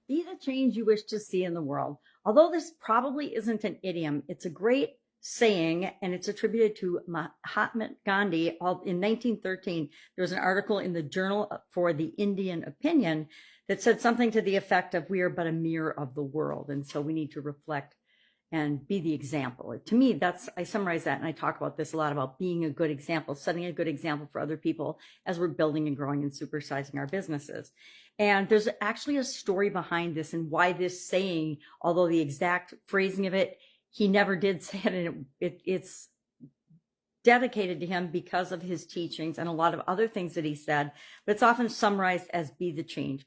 Be the change you wish to see in the world. Although this probably isn't an idiom, it's a great saying, and it's attributed to Mahatma Gandhi. In 1913, there was an article in the Journal for the Indian Opinion that said something to the effect of, we are but a mirror of the world, and so we need to reflect and be the example. To me, I summarize that, and I talk about this a lot, about being a good example, setting a good example for other people as we're building and growing and supersizing our businesses. And there's actually a story behind this and why this saying, although the exact phrasing of it, he never did say it, and it's dedicated to him because of his teachings and a lot of other things that he said, but it's often summarized as be the change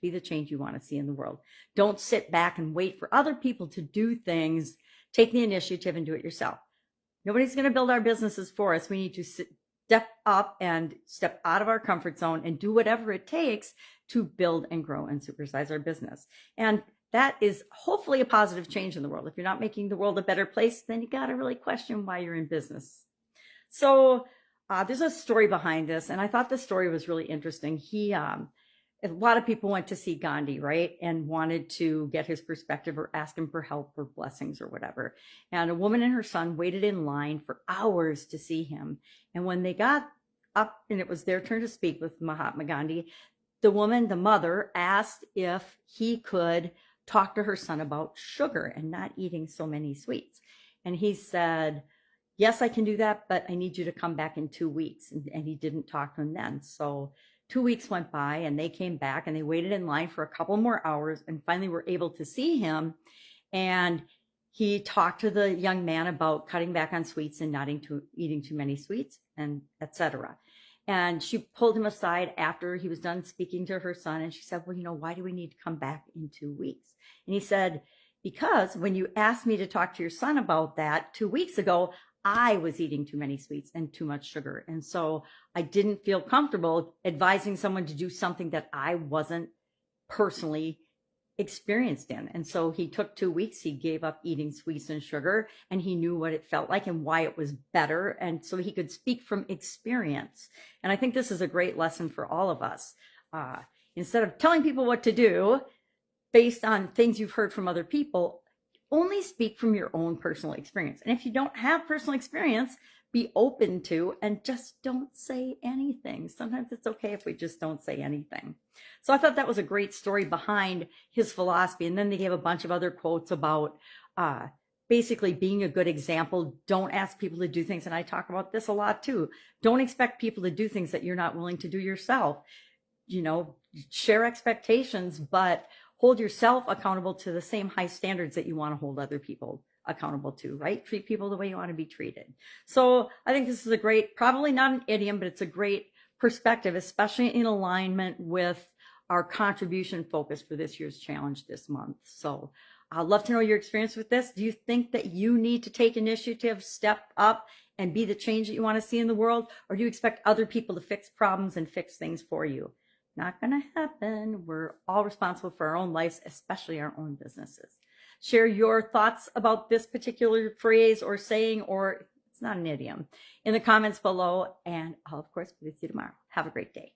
you want to see in the world. Don't sit back and wait for other people to do things. Take the initiative and do it yourself. Nobody's going to build our businesses for us. We need to step up and step out of our comfort zone and do whatever it takes to build and grow and supersize our business. And that is hopefully a positive change in the world. If you're not making the world a better place, then you got to really question why you're in business. So there's a story behind this, and I thought the story was really interesting. A lot of people went to see Gandhi, right, and wanted to get his perspective or ask him for help or blessings or whatever. And a woman and her son waited in line for hours to see him. And when they got up and it was their turn to speak with Mahatma Gandhi, the mother, asked if he could talk to her son about sugar and not eating so many sweets. And he said, yes, I can do that, but I need you to come back in 2 weeks. And he didn't talk to him then. So 2 weeks went by and they came back and they waited in line for a couple more hours and finally were able to see him. And he talked to the young man about cutting back on sweets and not eating too many sweets, and etc. And she pulled him aside after he was done speaking to her son. And she said, well, why do we need to come back in 2 weeks? And he said, because when you asked me to talk to your son about that 2 weeks ago, I was eating too many sweets and too much sugar. And so I didn't feel comfortable advising someone to do something that I wasn't personally experienced in. And so he took 2 weeks. He gave up eating sweets and sugar, and he knew what it felt like and why it was better. And so he could speak from experience. And I think this is a great lesson for all of us. Instead of telling people what to do based on things you've heard from other people, only speak from your own personal experience. And if you don't have personal experience, be open to and just don't say anything. Sometimes it's okay if we just don't say anything. So I thought that was a great story behind his philosophy. And then they gave a bunch of other quotes about basically being a good example. Don't ask people to do things. And I talk about this a lot too. Don't expect people to do things that you're not willing to do yourself. Share expectations, but hold yourself accountable to the same high standards that you want to hold other people accountable to, right? Treat people the way you want to be treated. So I think this is probably not an idiom, but it's a great perspective, especially in alignment with our contribution focus for this year's challenge this month. So I'd love to know your experience with this. Do you think that you need to take initiative, step up, and be the change that you want to see in the world? Or do you expect other people to fix problems and fix things for you? Not going to happen. We're all responsible for our own lives, especially our own businesses. Share your thoughts about this particular phrase or saying, or it's not an idiom, in the comments below. And I'll, of course, be with you tomorrow. Have a great day.